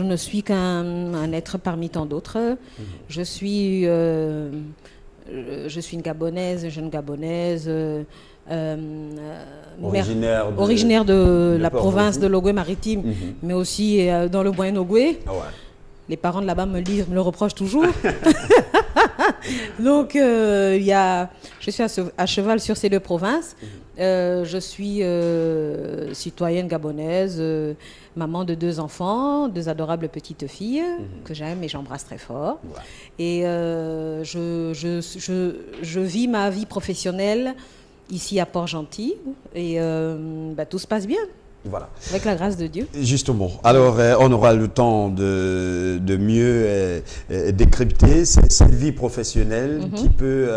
ne suis qu'un être parmi tant d'autres. Je suis une Gabonaise, jeune Gabonaise, originaire de la province de l'Ogooué-Maritime, mais aussi dans le Boyen-Ogooué. Ah ouais. Les parents de là-bas me le reprochent toujours. Donc, je suis à cheval sur ces deux provinces. Je suis citoyenne gabonaise, maman de 2 enfants, 2 adorables petites filles que j'aime et j'embrasse très fort. Ouais. Et je vis ma vie professionnelle ici à Port-Gentil et tout se passe bien. Voilà. Avec la grâce de Dieu. Justement. Alors, on aura le temps de mieux décrypter cette vie professionnelle qui peut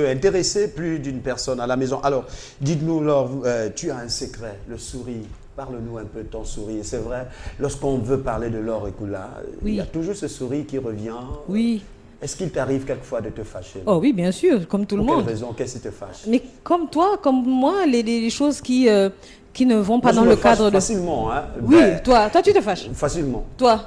intéresser plus d'une personne à la maison. Alors, dites-nous, Laure, tu as un secret, le sourire. Parle-nous un peu de ton sourire. C'est vrai, lorsqu'on veut parler de Laure Ekula, il y a toujours ce sourire qui revient. Oui. Est-ce qu'il t'arrive quelquefois de te fâcher? Oh oui, bien sûr, comme tout le monde. Pour quelle raison? Qu'est-ce qui te fâche? Mais comme toi, comme moi, les choses qui ne vont pas dans le cadre de... Facilement, hein? Oui, toi tu te fâches? Facilement. Toi.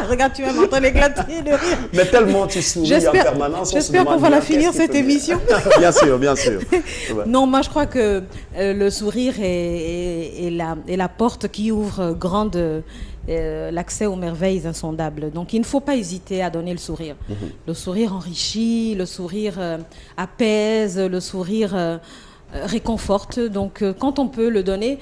Regarde, tu vas m'entendre éclater de rire. Mais tellement tu souris en permanence. J'espère qu'on va la finir cette émission. Bien sûr, bien sûr. Ouais. Non, moi je crois que le sourire est la porte qui ouvre grande l'accès aux merveilles insondables. Donc il ne faut pas hésiter à donner le sourire. Le sourire enrichit, le sourire apaise, le sourire... réconforte, donc quand on peut le donner,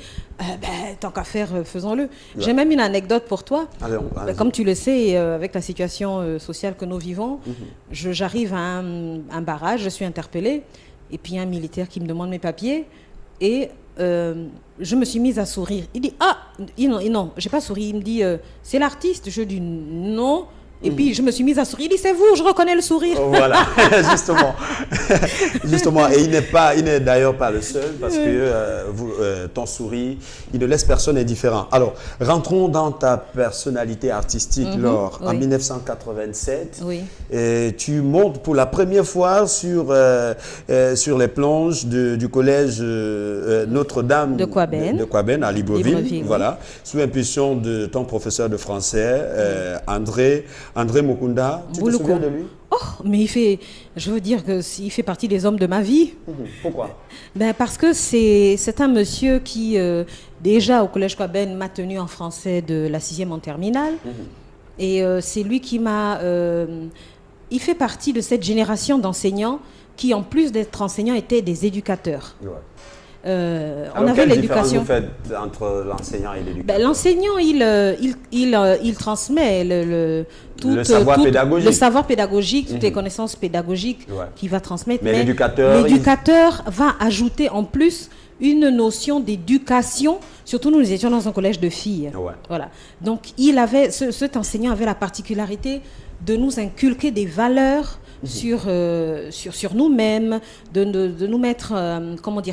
tant qu'à faire, faisons-le. Ouais. J'ai même une anecdote pour toi. Allez, comme tu le sais, avec la situation sociale que nous vivons, j'arrive à un barrage, je suis interpellée, et puis il y a un militaire qui me demande mes papiers, et je me suis mise à sourire. Il dit, non, j'ai pas souri, il me dit, c'est l'artiste. Je dis, non. Et puis, je me suis mise à sourire. Il dit, c'est vous, je reconnais le sourire. Voilà, justement. Justement. Et il n'est d'ailleurs pas le seul parce que ton sourire, il ne laisse personne indifférent. Alors, rentrons dans ta personnalité artistique, Laure. En 1987, tu montes pour la première fois sur les planches du collège Notre-Dame de Kouaben à Libreville. Voilà, sous impulsion de ton professeur de français, André Mukunda. Tu te souviens de lui? Oh, mais je veux dire qu'il fait partie des hommes de ma vie. Pourquoi? Parce que c'est un monsieur qui, déjà au collège Kouaben, m'a tenu en français de la 6e en terminale. Et c'est lui qui m'a... il fait partie de cette génération d'enseignants qui, en plus d'être enseignants, étaient des éducateurs. Ouais. On avait l'éducation. Quelle différence vous faites entre l'enseignant et l'éducateur? L'enseignant, il transmet le savoir pédagogique, toutes les connaissances pédagogiques qu'il va transmettre. Mais l'éducateur va ajouter en plus une notion d'éducation. Surtout, nous étions dans un collège de filles. Ouais. Voilà. Donc, cet enseignant avait la particularité de nous inculquer des valeurs sur nous-mêmes, de nous mettre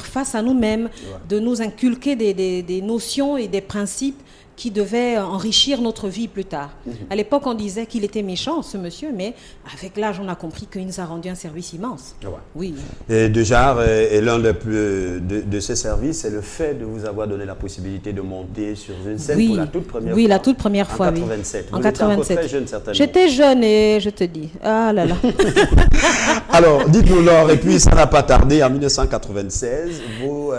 face à nous-mêmes, de nous inculquer des notions et des principes qui devaient enrichir notre vie plus tard. À l'époque, on disait qu'il était méchant, ce monsieur, mais avec l'âge, on a compris qu'il nous a rendu un service immense. Ouais. Oui. Et déjà, l'un de ces services, c'est le fait de vous avoir donné la possibilité de monter sur une scène pour la toute première fois. Oui, la toute première fois, en 87. En 87. Très jeune, certainement. J'étais jeune et je te dis, ah là là. Alors, dites-nous, Laure, et puis ça n'a pas tardé, en 1996, vous...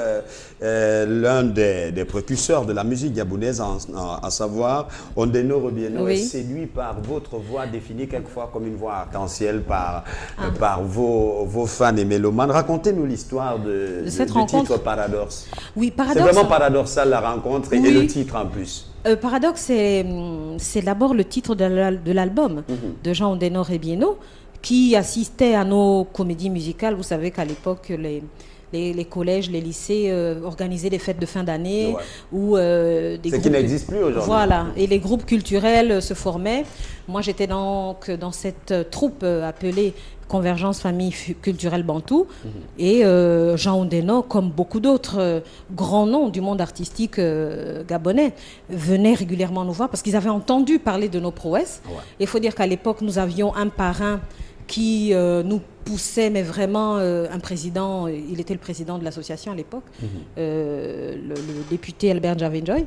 l'un des précurseurs de la musique gabonaise, à savoir Ondeno Robieno, est séduit par votre voix définie quelquefois comme une voix arc-en-ciel par vos fans et mélomanes. Racontez-nous l'histoire du titre Paradoxe. Oui, Paradoxe. C'est vraiment paradoxal la rencontre et le titre en plus. Paradoxe, c'est d'abord le titre de l'album de Jean Ondeno Robieno qui assistait à nos comédies musicales. Vous savez qu'à l'époque, les collèges, les lycées organisaient des fêtes de fin d'année où des groupes... qui n'existe plus aujourd'hui. Voilà, et les groupes culturels se formaient. Moi, j'étais donc dans cette troupe appelée Convergence Famille Culturelle Bantou. Et Jean Ondeno, comme beaucoup d'autres grands noms du monde artistique gabonais, venaient régulièrement nous voir parce qu'ils avaient entendu parler de nos prouesses. Il faut dire qu'à l'époque, nous avions un parrain qui nous poussait, mais vraiment un président, il était le président de l'association à l'époque, le député Albert Javenjoy.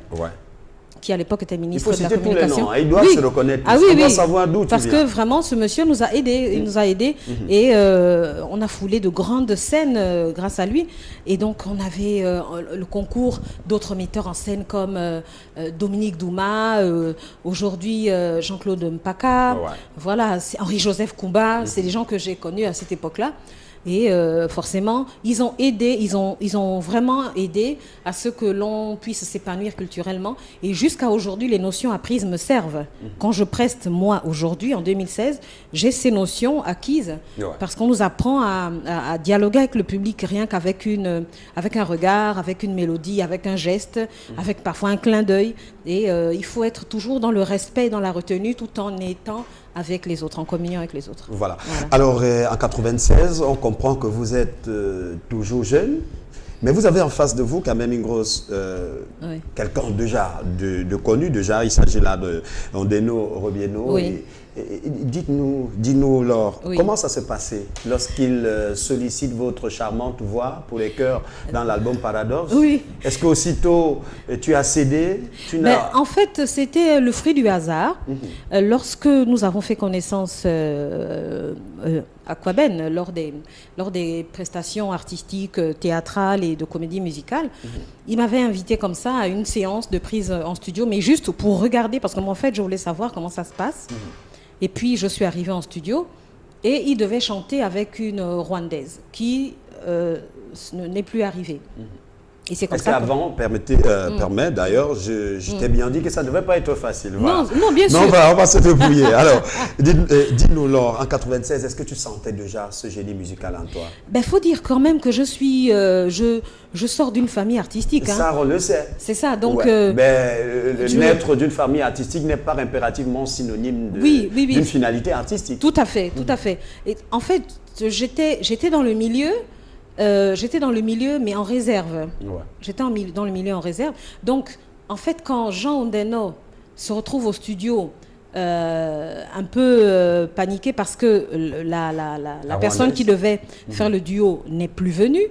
qui à l'époque était ministre de la Communication. Il faut citer tous les noms, ils doivent se reconnaître. Ah oui, on doit savoir d'où tu viens. Parce que vraiment, ce monsieur nous a aidés, il nous a aidés, et on a foulé de grandes scènes grâce à lui. Et donc, on avait le concours d'autres metteurs en scène comme Dominique Douma, aujourd'hui Jean-Claude Mpaka, voilà, Henri-Joseph Koumba, c'est des gens que j'ai connus à cette époque-là. Et forcément, ils ont aidé, ils ont vraiment aidé à ce que l'on puisse s'épanouir culturellement. Et jusqu'à aujourd'hui, les notions apprises me servent. Quand je preste, moi, aujourd'hui, en 2016, j'ai ces notions acquises. Parce qu'on nous apprend à dialoguer avec le public rien qu'avec avec un regard, avec une mélodie, avec un geste, avec parfois un clin d'œil. Et il faut être toujours dans le respect et dans la retenue tout en étant avec les autres, en communion avec les autres. Voilà. Alors, en 96, on comprend que vous êtes toujours jeune, mais vous avez en face de vous quand même une grosse... quelqu'un déjà de connu, déjà, il s'agit là de Ondeno Robieno. Oui. Dis-nous, Laure, comment ça s'est passé lorsqu'il sollicite votre charmante voix pour les chœurs dans l'album Paradoxe? Oui. Est-ce qu'aussitôt tu as cédé? En fait, c'était le fruit du hasard. Lorsque nous avons fait connaissance à Quaben, lors des prestations artistiques, théâtrales et de comédie musicale, il m'avait invité comme ça à une séance de prise en studio, mais juste pour regarder, parce que moi, en fait, je voulais savoir comment ça se passe. Et puis, je suis arrivée en studio et il devait chanter avec une Rwandaise qui n'est plus arrivée. Et c'est comme ça qu'avant, permet d'ailleurs, je t'ai bien dit que ça ne devait pas être facile. Voilà. Non, bien sûr. Non, on va se débrouiller. Alors, dis-nous, Laure, en 96, est-ce que tu sentais déjà ce génie musical en toi? Il faut dire quand même que je suis... je sors d'une famille artistique. Ça, on le sait. C'est ça, donc... naître d'une famille artistique n'est pas impérativement synonyme d'une finalité artistique. Tout à fait, tout à fait. Et en fait, j'étais dans le milieu... mais en réserve. J'étais dans le milieu en réserve. Donc, en fait, quand Jean Ondeno se retrouve au studio, un peu paniqué parce que la personne qui devait faire le duo n'est plus venue.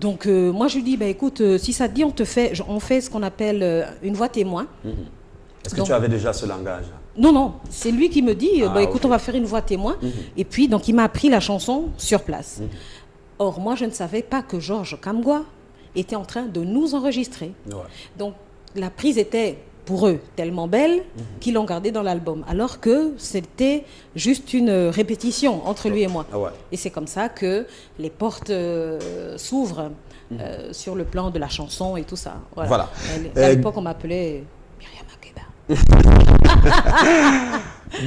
Donc, moi, je lui dis, écoute, si ça te dit, on fait ce qu'on appelle une voix témoin. Est-ce que tu avais déjà ce langage? Non, c'est lui qui me dit, écoute, on va faire une voix témoin. Et puis, donc, il m'a appris la chanson sur place. Or, moi, je ne savais pas que Georges Kamgwa était en train de nous enregistrer. Donc, la prise était, pour eux, tellement belle qu'ils l'ont gardée dans l'album. Alors que c'était juste une répétition entre lui et moi. Et c'est comme ça que les portes s'ouvrent sur le plan de la chanson et tout ça. Voilà. À l'époque, on m'appelait Myriam Makeba.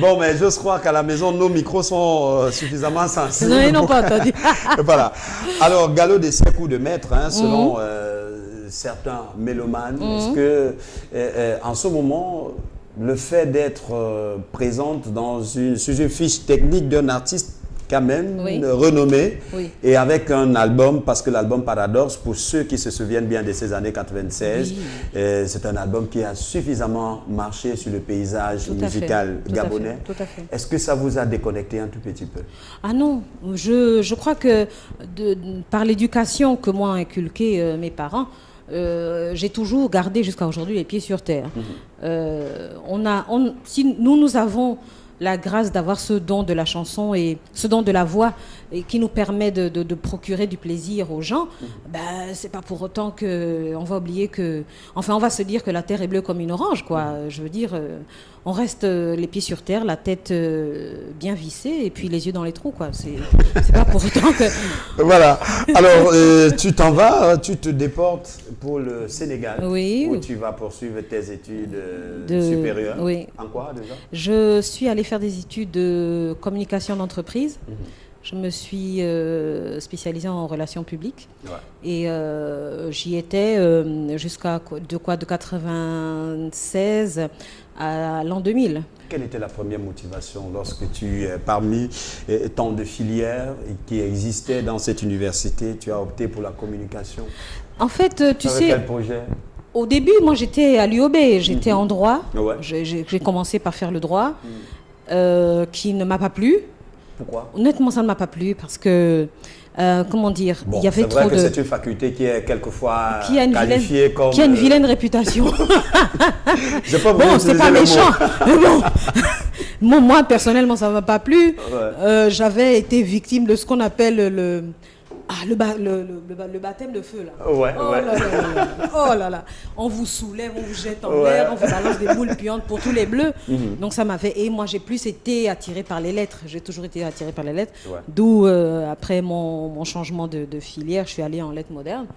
Bon, mais j'ose croire qu'à la maison, nos micros sont suffisamment sensibles. Non, ils n'ont pas entendu. Voilà. Alors, galop des 5 coups de maître, selon certains mélomanes, est-ce que, en ce moment, le fait d'être présente sur une fiche technique d'un artiste quand même renommé et avec un album, parce que l'album Paradoxe, pour ceux qui se souviennent bien de ces années 96, c'est un album qui a suffisamment marché sur le paysage musical gabonais. Tout à fait. Est-ce que ça vous a déconnecté un tout petit peu? Ah non, je crois que par l'éducation que m'ont inculqué mes parents, j'ai toujours gardé jusqu'à aujourd'hui les pieds sur terre. Si nous avons la grâce d'avoir ce don de la chanson et ce don de la voix et qui nous permet de procurer du plaisir aux gens, c'est pas pour autant qu'on va oublier que... Enfin, on va se dire que la terre est bleue comme une orange, quoi. Je veux dire, on reste les pieds sur terre, la tête bien vissée et puis les yeux dans les trous, quoi. C'est pas pour autant que... Voilà. Alors, tu t'en vas, tu te déportes pour le Sénégal, où tu vas poursuivre tes études supérieures. En quoi, déjà? Je suis allée faire des études de communication d'entreprise. Je me suis spécialisée en relations publiques et j'y étais jusqu'à de 96 à l'an 2000. Quelle était la première motivation lorsque tu, parmi tant de filières qui existaient dans cette université, tu as opté pour la communication? En fait, tu sais... Quel projet? Au début, moi j'étais à l'UOB, j'étais en droit. J'ai commencé par faire le droit, qui ne m'a pas plu. Pourquoi? Honnêtement, ça ne m'a pas plu parce que, comment dire, bon, il y avait trop de... C'est vrai que c'est une faculté qui est quelquefois qualifiée comme... Qui a une vilaine réputation. Bon, c'est pas méchant. Bon, moi, personnellement, ça ne m'a pas plu. Ouais. J'avais été victime de ce qu'on appelle le baptême de feu, là. Ouais, oh, ouais. Oh là là. On vous soulève, on vous jette en l'air, on vous balance des boules puantes pour tous les bleus. Donc ça m'a fait... Et moi, j'ai plus été attirée par les lettres. J'ai toujours été attirée par les lettres. Ouais. D'où, après mon changement de filière, je suis allée en lettres modernes.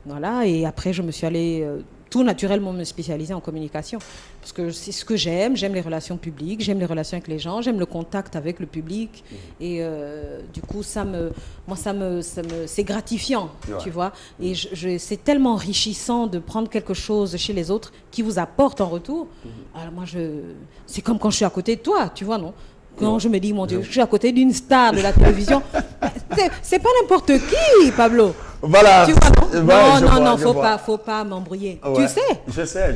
Voilà. Et après, je me suis allée... tout naturellement me spécialiser en communication. Parce que c'est ce que j'aime. J'aime les relations publiques, j'aime les relations avec les gens, j'aime le contact avec le public. Et du coup, c'est gratifiant, tu vois. Et c'est tellement enrichissant de prendre quelque chose chez les autres qui vous apporte en retour. Alors moi, c'est comme quand je suis à côté de toi, tu vois, non? Quand je me dis, mon Dieu, je suis à côté d'une star de la télévision. C'est pas n'importe qui, Pablo. Voilà. Tu vois, non, faut pas m'embrouiller. Ouais. Tu sais? Je sais.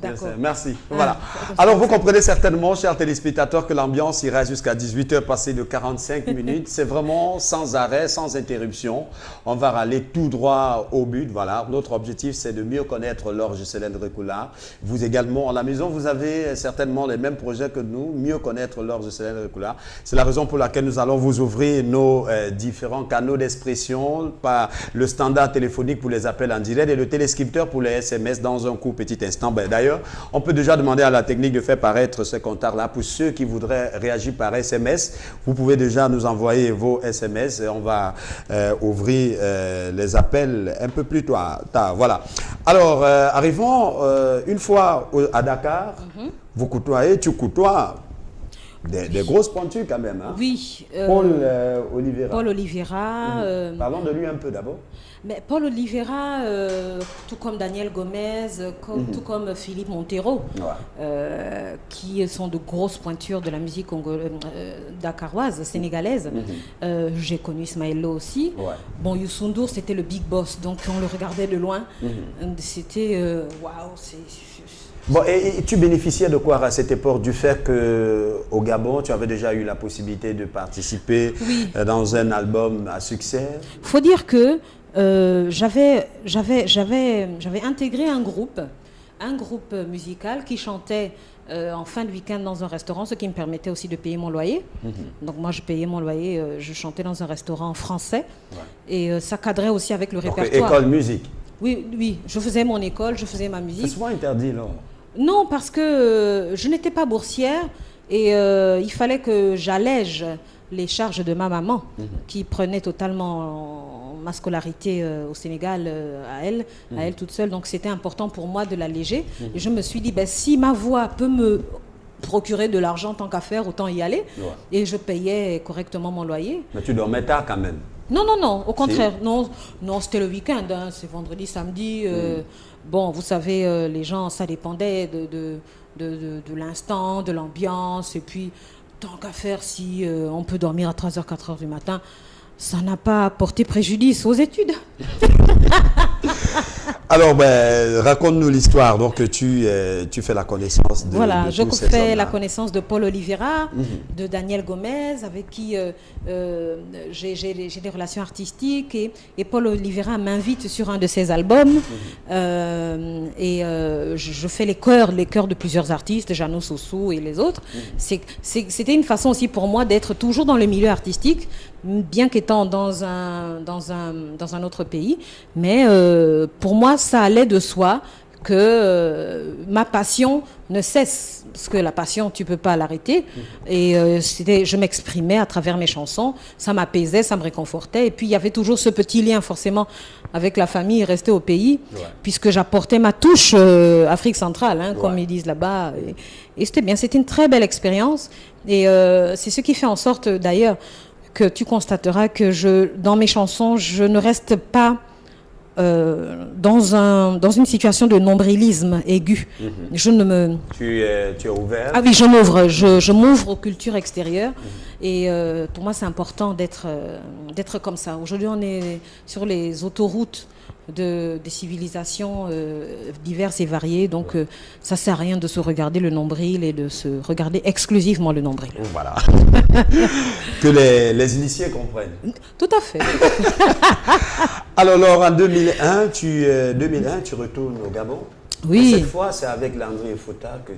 D'accord. Merci. Voilà. Alors, vous comprenez certainement, chers téléspectateurs, que l'ambiance ira jusqu'à 18h passées de 45 minutes. C'est vraiment sans arrêt, sans interruption. On va aller tout droit au but. Voilà. Notre objectif, c'est de mieux connaître l'orge Célène Récoula. Vous également, à la maison, vous avez certainement les mêmes projets que nous, mieux connaître l'orge Célène Récoula. C'est la raison pour laquelle nous allons vous ouvrir nos différents canaux d'expression par le standard téléphonique pour les appels en direct et le téléscripteur pour les SMS dans un court petit instant. D'ailleurs, on peut déjà demander à la technique de faire paraître ce compteur-là. Pour ceux qui voudraient réagir par SMS, vous pouvez déjà nous envoyer vos SMS et on va ouvrir les appels un peu plus tard. Voilà. Alors, arrivons une fois à Dakar. Vous côtoyez, tu côtoies des grosses pointures quand même. Hein? Oui. Paul Oliveira. Paul Oliveira. Parlons de lui un peu d'abord. Mais Paul Oliveira, tout comme Daniel Gomez, tout comme Philippe Montero, qui sont de grosses pointures de la musique dakaroise, sénégalaise. J'ai connu Ismaël Lo aussi. Bon, Youssou N'Dour, c'était le big boss, donc on le regardait de loin. C'était waouh, Bon, et tu bénéficiais de quoi à cette époque? Du fait qu'au Gabon, tu avais déjà eu la possibilité de participer dans un album à succès? Il faut dire que j'avais intégré un groupe musical qui chantait en fin de week-end dans un restaurant, ce qui me permettait aussi de payer mon loyer. Donc moi, je payais mon loyer, je chantais dans un restaurant français. Et ça cadrait aussi avec le répertoire. École musique? Oui, je faisais mon école, je faisais ma musique. C'est souvent interdit, là? Non, parce que je n'étais pas boursière et il fallait que j'allège les charges de ma maman, qui prenait totalement ma scolarité au Sénégal à elle toute seule. Donc c'était important pour moi de l'alléger. Et je me suis dit, si ma voix peut me procurer de l'argent tant qu'à faire, autant y aller. Et je payais correctement mon loyer. Mais tu dormais tard quand même? Non, au contraire. Non, c'était le week-end, hein, c'est vendredi, samedi. Bon, vous savez, les gens, ça dépendait de l'instant, de l'ambiance. Et puis, tant qu'à faire, si on peut dormir à 3h, 4h du matin, ça n'a pas porté préjudice aux études. Alors, raconte-nous l'histoire. Donc, tu fais la connaissance de je fais la connaissance de Paul Oliveira, de Daniel Gomez, avec qui j'ai des relations artistiques. Et Paul Oliveira m'invite sur un de ses albums. Je fais les chœurs de plusieurs artistes, Jeannot Sossou et les autres. C'était une façon aussi pour moi d'être toujours dans le milieu artistique, bien qu'étant dans un autre pays. Mais pour moi, ça allait de soi que ma passion ne cesse. Parce que la passion, tu ne peux pas l'arrêter. Et je m'exprimais à travers mes chansons. Ça m'apaisait, ça me réconfortait. Et puis, il y avait toujours ce petit lien, forcément, avec la famille restée au pays, puisque j'apportais ma touche Afrique centrale, comme ils disent là-bas. Et c'était bien. C'était une très belle expérience. Et c'est ce qui fait en sorte, d'ailleurs, que tu constateras que dans mes chansons, je ne reste pas dans une situation de nombrilisme aigu. Tu es ouvert? Ah oui, je m'ouvre aux cultures extérieures. Et pour moi, c'est important d'être comme ça. Aujourd'hui, on est sur les autoroutes des civilisations diverses et variées. Donc, ça ne sert à rien de se regarder le nombril et de se regarder exclusivement le nombril. Voilà. Que les initiés comprennent. Tout à fait. Alors, Laure, en 2001, tu retournes au Gabon. Oui. Et cette fois, c'est avec Landry Fouta que